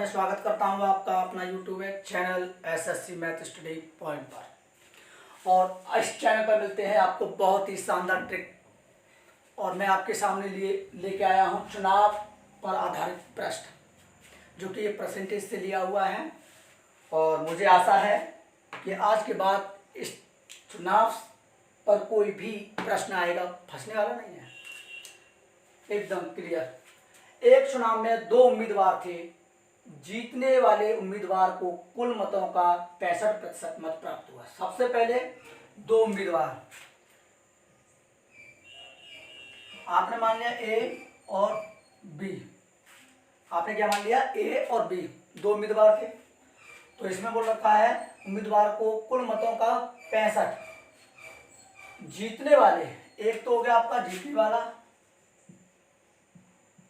स्वागत करता हूं आपका अपना YouTube channel SSC math study point पर। और इस चैनल पर मिलते हैं आपको बहुत ही शानदार ट्रिक। और मैं आपके सामने लेके आया हूं चुनाव पर आधारित प्रश्न, जो कि ये परसेंटेज से लिया हुआ है। और मुझे आशा है कि आज के बाद इस चुनाव पर कोई भी प्रश्न आएगा फंसने वाला नहीं है, एकदम क्लियर। एक चुनाव में दो उम्मीदवार थे। जीतने वाले उम्मीदवार को कुल मतों का 65% मत प्राप्त हुआ। सबसे पहले दो उम्मीदवार, आपने मान लिया ए और बी। आपने क्या मान लिया? ए और बी, दो उम्मीदवार थे। तो इसमें बोल रखा है उम्मीदवार को कुल मतों का 65। जीतने वाले, एक तो हो गया आपका जीतने वाला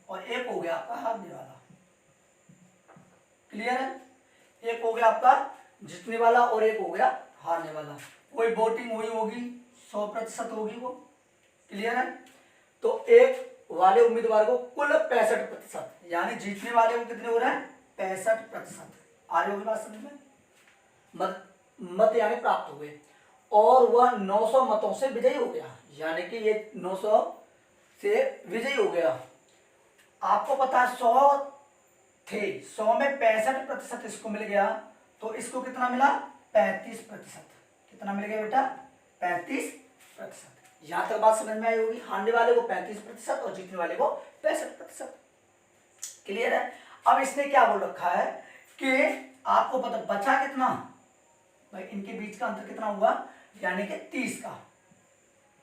और एक हो गया आपका हारने वाला। क्लियर है? एक हो गया आपका जीतने वाला और एक हो गया हारने वाला। कोई वोटिंग हुई होगी 100% होगी वो। क्लियर है? तो एक वाले उम्मीदवार को कुल 65%, यानी जीतने वाले को कितने हो रहे हैं? 65%। आ रही होगी बात समझ में? मत यानी प्राप्त हुए और वह 900 मतों से विजयी हो गया, यानी कि ये 900 से विजयी हो गया। आपको पता है 100 थे, 100 में 65% इसको मिल गया, तो इसको कितना मिला? 35%। कितना मिल गया बेटा? 35%। यहां तक बात समझ में आई होगी। हारने वाले को 35% और जीतने वाले को 65%। क्लियर है? अब इसने क्या बोल रखा है कि आपको पता बचा कितना भाई, इनके बीच का अंतर कितना हुआ, यानी कि 30 का।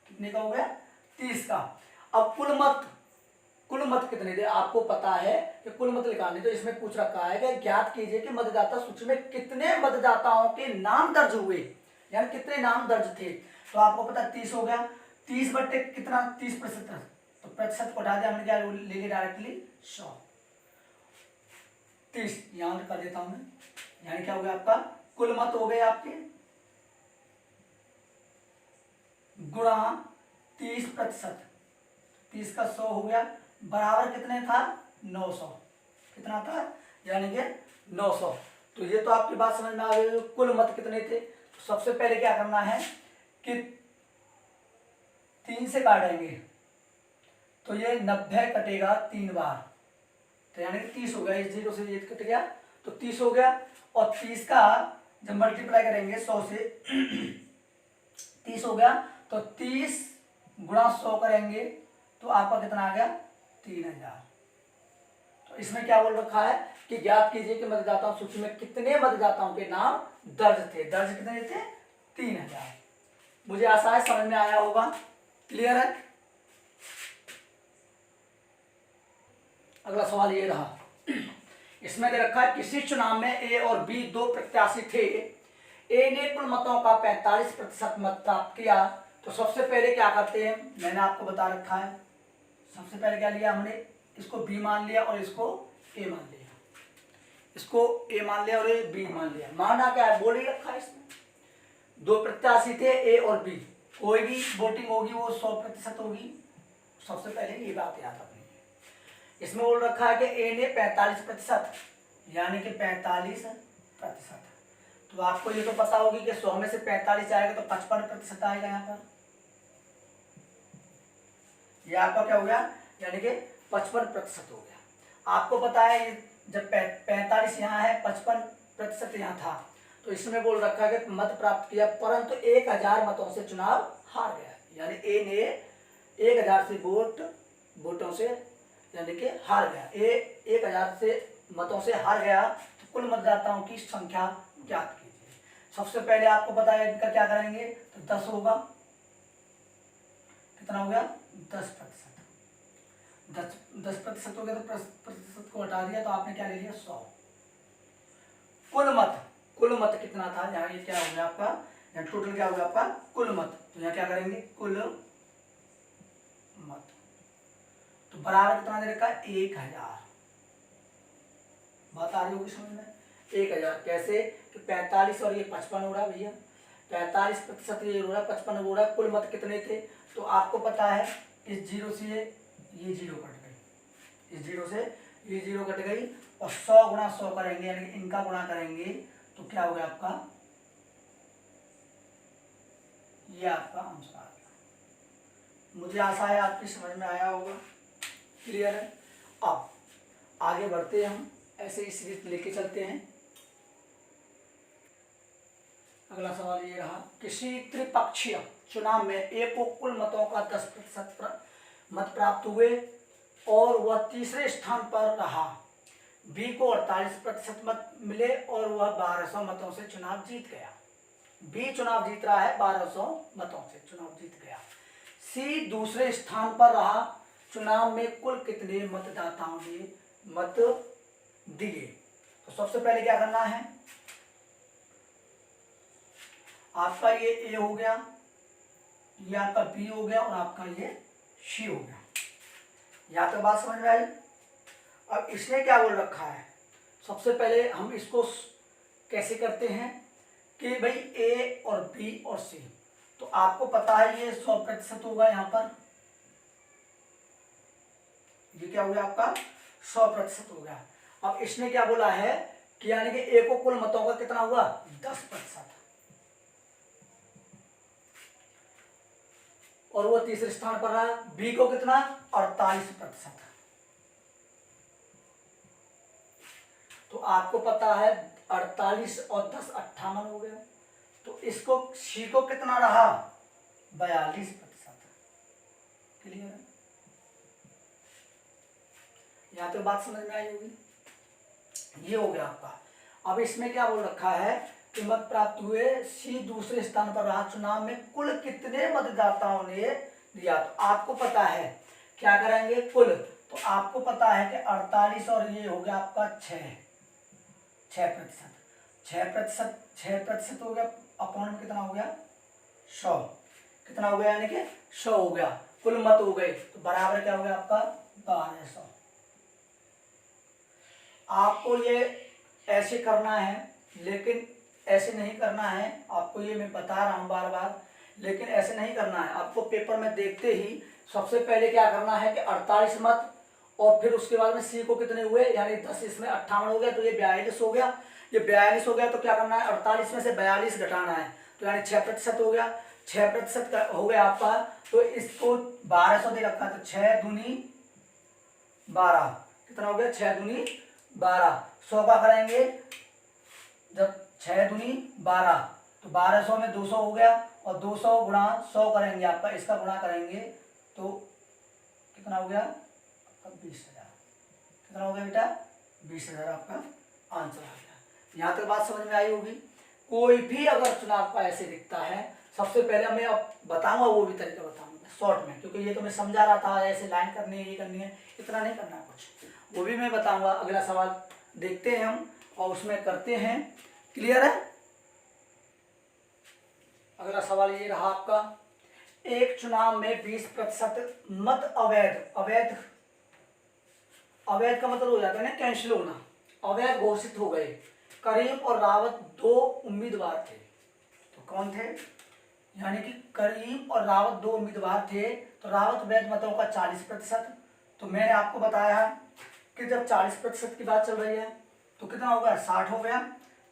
कितने का हो गया? 30 का। अब कुल मत कितने थे आपको पता है कि कुल मत निकालने, तो इसमें पूछ रखा है कि ज्ञात कीजिए कि मतदाता सूची में कितने मतदाताओं के नाम दर्ज हुए, यानी कितने नाम दर्ज थे। तो आपको पता 30 हो गया। 30 बट्टे कितना? 30%। तो प्रतिशत को हटा दिया हमने, क्या ले लिया डायरेक्टली 100। 30 यहां कर देता हूं मैं, यानी क्या हो गया आपका? कुल मत हो गए आपके गुणा 30%। 30 का 100 हो गया, बराबर कितने था? 900। कितना था? यानी कि 900। तो ये तो आपकी बात समझ में आ गई। कुल मत कितने थे? तो सबसे पहले क्या करना है कि 3 से काटेंगे, तो ये 90 कटेगा 3 बार, तो यानी कि 30 हो गया। इस 0 से ये कट गया तो 30 हो गया। और 30 का जब मल्टीप्लाई करेंगे 100 से 30 हो गया, तो 30 गुणा 100 करेंगे तो आपका कितना आ गया? 3000। तो इसमें क्या बोल रखा है कि ज्ञात कीजिए कि मतदाताओं सूची में कितने मतदाताओं के नाम दर्ज थे। दर्ज कितने थे? 3000। मुझे आशा है समझ में आया होगा। क्लियर है? अगला सवाल ये रहा, इसमें दे रखा है किसी चुनाव में ए और बी दो प्रत्याशी थे। ए ने कुल मतों का 45% मत प्राप्त किया। तो सबसे पहले क्या करते हैं, मैंने आपको बता रखा है। सबसे पहले क्या लिया हमने? इसको बी मान लिया और इसको ए मान लिया। इसको ए मान लिया और ये बी मान लिया। माना क्या है? बोल ही रखा है इसमें। दो प्रत्याशी थे ए और बी, कोई भी वोटिंग होगी वो 100% होगी। सबसे पहले ये बात याद रखनी है। इसमें बोल रखा है कि ए ने 45%, यानी कि 45%। तो आपको ये तो पता होगी कि 100 में से 45 आएगा तो 55% आएगा यहाँ पर। ये आपका क्या हो गया? यानी कि 55% हो गया। आपको पता है जब 45 यहाँ है, 55% यहाँ था, तो इसमें बोल रखा है कि मत प्राप्त किया परंतु 1000 मतों से चुनाव हार गया, यानी ए ने 1000 से वोटों से यानी कि हार गया। ए 1000 से मतों से हार गया। तो कुल मतदाताओं की संख्या ज्ञात कीजिए। सबसे पहले आपको पता है इनका क्या करेंगे, तो 10 होगा। कितना हो गया? 10%। 10% हो गया, तो प्रतिशत को हटा दिया तो आपने क्या ले लिया? 100। कुल मत कितना था? यहाँ ये क्या हो गया आपका? यहाँ टोटल क्या हो गया आपका? कुल मत। तो यहाँ क्या करेंगे? कुल मत, तो बराबर कितना दे रखा है? 1000। बात आ रही होगी समझ में? 1000 कैसे कि 45 और ये 55 हो रहा है भैया। 45% ये हो रहा है, 55 हो रहा है। कुल मत कितने थे? तो आपको पता है इस 0 से ये 0 कट गई, इस 0 से ये 0 कट गई, और 100 गुणा 100 करेंगे यानी इनका गुणा करेंगे तो क्या हो गया आपका, ये आपका आंसर आ गया। मुझे आशा है आपकी समझ में आया होगा, क्लियर है। अब आगे बढ़ते हैं, हम ऐसे ही सीरीज लेके चलते हैं। अगला सवाल ये रहा, किसी त्रिपक्षीय चुनाव में ए को कुल मतों का 10% मत प्राप्त हुए और वह तीसरे स्थान पर रहा, बी को 48% मत मिले और वह 1200 मतों से चुनाव जीत गया। बी चुनाव जीत रहा है 1200 मतों से चुनाव जीत गया। सी दूसरे स्थान पर रहा, चुनाव में कुल कितने मतदाताओं ने मत दिए। तो सबसे पहले क्या करना है, आपका ये ए हो गया, ये आपका बी हो गया और आपका ये सी हो गया। या तो बात समझ में आई। अब इसने क्या बोल रखा है, सबसे पहले हम इसको कैसे करते हैं कि भाई ए और बी और सी, तो आपको पता है ये 100% होगा। यहाँ पर ये क्या हो गया आपका 100% हो गया। अब इसने क्या बोला है कि यानी कि ए को कुल मतों का कितना हुआ 10%, और वो तीसरे स्थान पर रहा। बी को कितना 48%। तो आपको पता है 48 और 10 58 हो गया। तो इसको सी को कितना रहा 42%। क्लियर है, यहां तो बात समझ में आई होगी। ये हो गया आपका। अब इसमें क्या बोल रखा है कि मत प्राप्त हुए, सी दूसरे स्थान पर रहा, चुनाव में कुल कितने मतदाताओं ने दिया। तो आपको पता है क्या करेंगे कुल, तो आपको पता है कि 48 और ये हो गया आपका 6% हो गया। अपॉन में कितना हो गया 100, कितना हो गया यानी कि 100 हो गया, कुल मत हो गए। तो बराबर क्या हो गया आपका 1200। आपको ये ऐसे करना है, लेकिन ऐसे नहीं करना है। आपको ये मैं बता रहा हूं बार बार, लेकिन ऐसे नहीं करना है। आपको पेपर में देखते ही सबसे पहले क्या करना है कि 48 मत, और फिर उसके बाद में सी को कितने हुए यानी 10, इसमें 58 हो गया, तो ये 42 हो गया। ये 42 हो गया तो क्या करना है 48 में से 42 घटाना है, तो यानी 6% हो गया। 6% हो गया आपका। तो इसको 1200 दे रखा, तो 6 दूनी 12, कितना हो गया 6 दूनी 12। 100 का करेंगे जब 6 दूनी 12, तो 1200 में 200 हो गया, और 200 गुणा 100 करेंगे आपका, इसका गुणा करेंगे तो कितना हो गया आपका 20,000। कितना हो गया बेटा 20,000 आपका आंसर आ गया। यहाँ तक बात समझ में आई होगी। कोई भी अगर चुनाव का ऐसे दिखता है, सबसे पहले मैं अब बताऊंगा, वो भी तरीका बताऊंगा शॉर्ट में, क्योंकि ये तो मैं समझा रहा था ऐसे लाइन करनी है, ये करनी है, इतना नहीं करना कुछ, वो भी मैं बताऊंगा। अगला सवाल देखते हैं हम और उसमें करते हैं। क्लियर है। अगला सवाल ये रहा आपका, एक चुनाव में 20% मत अवैध का मतलब हो जाता है ना कैंसिल होना, अवैध घोषित हो गए। करीम और रावत 2 उम्मीदवार थे। तो कौन थे, यानी कि करीम और रावत 2 उम्मीदवार थे। तो रावत वैध मतों का 40%। तो मैंने आपको बताया कि जब 40% की बात चल रही है तो कितना हो गया 60 हो गया।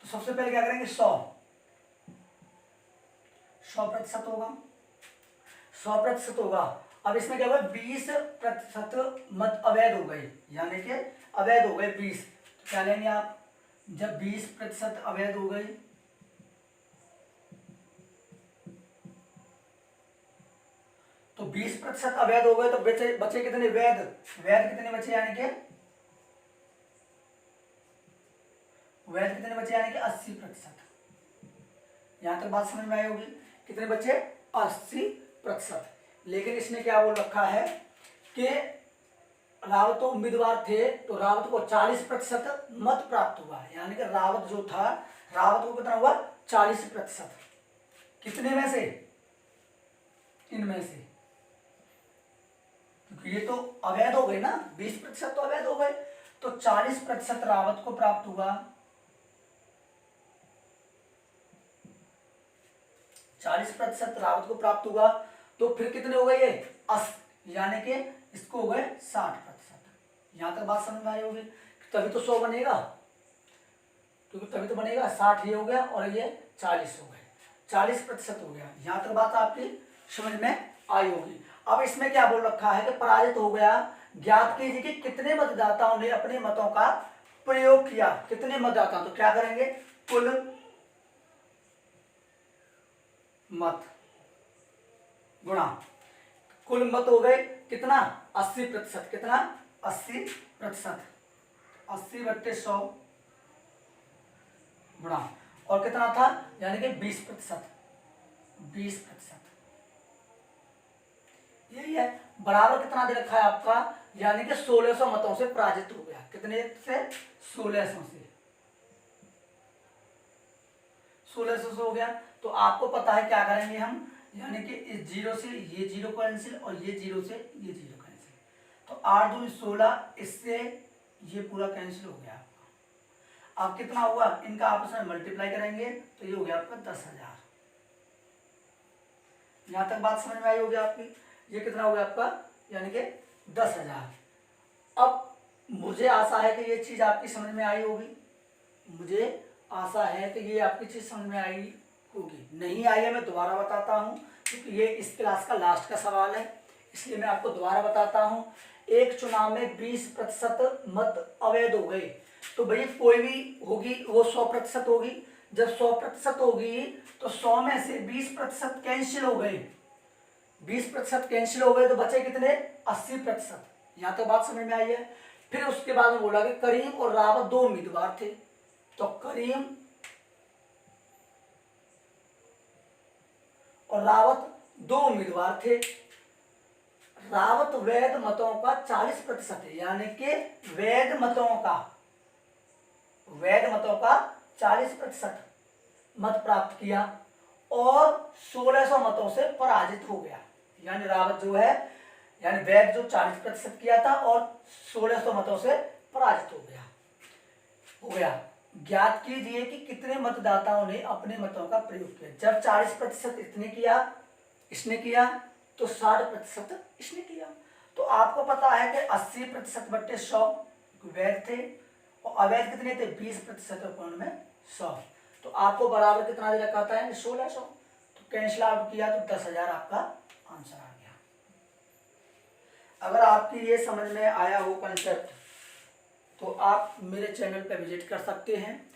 तो सबसे पहले क्या करेंगे 100% होगा, 100% होगा। अब इसमें क्या होगा 20% मत अवैध हो गए, यानी कि अवैध हो गए 20। तो क्या लेंगे आप, जब 20% अवैध हो गई तो 20% अवैध हो गए, तो बचे कितने वैध, कितने बचे यानी कि वैध कितने बचे यानी कि 80%। यहां तक बात समझ में आई होगी। कितने बचे 80%। लेकिन इसने क्या बोल रखा है कि रावत तो उम्मीदवार थे, तो रावत को 40% मत प्राप्त हुआ, यानी कि रावत जो था, रावत को कितना हुआ 40%। कितने में से, इनमें से, क्योंकि ये तो अवैध हो गए ना, 20% तो अवैध हो गए, तो 40% रावत को प्राप्त हुआ, 40% रावत को प्राप्त हुआ। तो फिर कितने हो गए ये यानी कि इसको हो गए 60%। यहां तक बात समझ में आई होगी। तभी तो 100 बनेगा, क्योंकि तभी तो बनेगा। 60 ये हो गया और ये 40 हो गए, 40% हो गया। यहाँ तक बात आपकी समझ में आई होगी। अब इसमें क्या बोल रखा है कि पराजित हो गया, ज्ञात कीजिए कि कितने मतदाताओं ने अपने मतों का प्रयोग किया। कितने मतदाता, तो क्या करेंगे, कुल मत गुणा कुल मत हो गए कितना, 80%। कितना, 80%। 80/100 गुणा और कितना था, यानी कि 20%। 20% यही है। बराबर कितना दे रखा है आपका, यानी कि 1600 मतों से पराजित हो गया। कितने से, 1600 से। 1600 से हो गया। तो आपको पता है क्या करेंगे हम, यानी कि इस 0 से ये 0 कैंसिल और ये 0 से ये 0 कैंसिल। तो 8 दूनी 16, इससे ये पूरा कैंसिल हो गया आपका। अब कितना हुआ, इनका आपस में मल्टीप्लाई करेंगे तो ये हो गया आपका 10,000। यहां तक बात समझ में आई होगी आपकी। ये कितना हो गया आपका, यानी कि 10,000। अब मुझे आशा है कि ये चीज आपकी समझ में आई होगी। मुझे आशा है कि ये आपकी चीज समझ में आई होगी। नहीं आई है मैं दोबारा बताता हूं, क्योंकि ये इस क्लास का लास्ट का सवाल है, इसलिए मैं आपको दोबारा बताता हूं। एक चुनाव में 20% मत अवैध हो गए, तो भाई कोई भी होगी वो 100% होगी। जब 100% होगी तो 100 में से 20% कैंसिल हो गए। 20% कैंसिल हो गए तो बचे कितने, 80%। यहां तक बात समझ में आई है। फिर उसके बाद में बोला कि करीम और रावत 2 उम्मीदवार थे, तो करीम और रावत 2 उम्मीदवार थे। रावत वैध मतों का 40% है, यानी कि वैध मतों का 40% मत प्राप्त किया और 1600 मतों से पराजित हो गया। यानी रावत जो है, यानी वैध जो 40% किया था और 1600 मतों से पराजित हो गया। ज्ञात कीजिए कि कितने मतदाताओं ने अपने मतों का प्रयोग किया। जब 40% इसने किया तो 60% इसने किया। तो आपको पता है कि 80%/100 वैध थे और अवैध कितने थे, 20% में 100। तो आपको बराबर कितना दे रखा था, 1600। तो कैंसिल आउट किया तो 10,000 आपका आंसर आ गया। अगर आपकी ये समझ में आया हो कंसेप्ट, तो आप मेरे चैनल पर विजिट कर सकते हैं,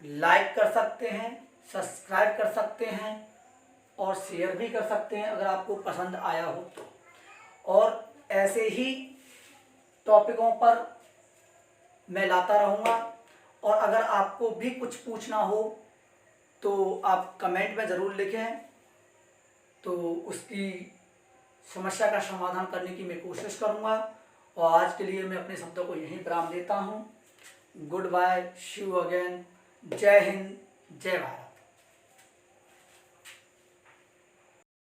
लाइक कर सकते हैं, सब्सक्राइब कर सकते हैं और शेयर भी कर सकते हैं अगर आपको पसंद आया हो तो। और ऐसे ही टॉपिकों पर मैं लाता रहूँगा। और अगर आपको भी कुछ पूछना हो तो आप कमेंट में ज़रूर लिखें, तो उसकी समस्या का समाधान करने की मैं कोशिश करूँगा। और आज के लिए मैं अपने शब्दों को यहीं विराम देता हूँ। Good bye, see you again. जय हिंद, जय भारत।